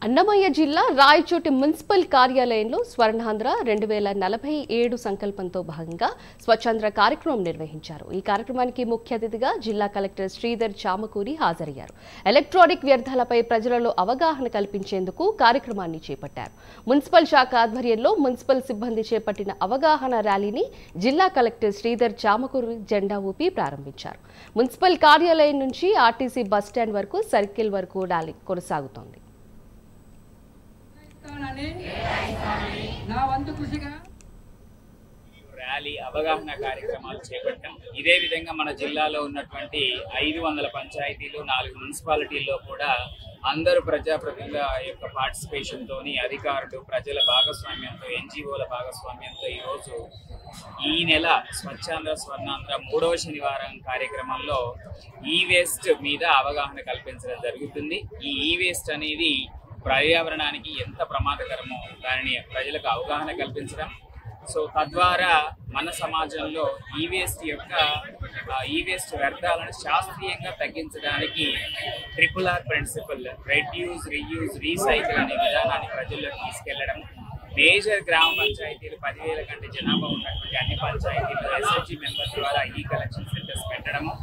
అన్నమయ్య జిల్లా రాయచోటి మున్సిపల్ కార్యాలయంలో స్వర్ణాంధ్ర 2047 సంకల్పంతో భాగంగా స్వచ్ఛాంధ్ర కార్యక్రమం నిర్వహించారు. ఈ కార్యక్రమానికి ముఖ్య అతిథిగా జిల్లా కలెక్టర్ శ్రీధర్ చామకూరి హాజరయ్యారు. ఎలక్ట్రానిక్ వ్యర్థాలపై ప్రజలలో అవగాహన కల్పించేందుకు కార్యక్రమాన్ని చేపట్టారు. మున్సిపల్ శాఖ ఆధ్వర్యంలో మున్సిపల్ సిబ్బంది చేపట్టిన అవగాహన ర్యాలీని జిల్లా కలెక్టర్ శ్రీధర్ చామకూరి జెండా ఊపి ప్రారంభించారు. మున్సిపల్ కార్యాలయం నుంచి ఆర్టీసీ బస్టాండ్ వరకు సర్కిల్ వరకు ర్యాలీ కొనసాగుతోంది. ర్యాలీ అవగాహన కార్యక్రమాలు చేపట్టాం. ఇదే విధంగా మన జిల్లాలో ఉన్నటువంటి 500 పంచాయతీలు 4 మున్సిపాలిటీల్లో కూడా అందరూ ప్రజాప్రతినిధుల యొక్క పార్టిసిపేషన్ తోని అధికారులు ప్రజల భాగస్వామ్యంతో ఎన్జిఓల భాగస్వామ్యంతో ఈరోజు ఈ నెల స్వచ్ఛాంధ్ర స్వర్ణాంధ్ర 3వ శనివారం కార్యక్రమంలో ఈ వేస్ట్ మీద అవగాహన కల్పించడం జరుగుతుంది. ఈ వేస్ట్ అనేది పర్యావరణానికి ఎంత ప్రమాదకరమో దానిని ప్రజలకు అవగాహన కల్పించడం, సో తద్వారా మన సమాజంలో ఈ వేస్ట్ వ్యర్థాలను శాస్త్రీయంగా తగ్గించడానికి RRR principle reduce reuse recycle అనే విధానాన్ని ప్రజల్లోకి తీసుకెళ్లడం, మేజర్ గ్రామ పంచాయతీలు 10,000 కంటే జనాభా ఉన్నటువంటి అన్ని పంచాయతీలు SHG మెంబర్స్ ద్వారా ఈ కలెక్షన్ సెంటర్స్ పెట్టడము,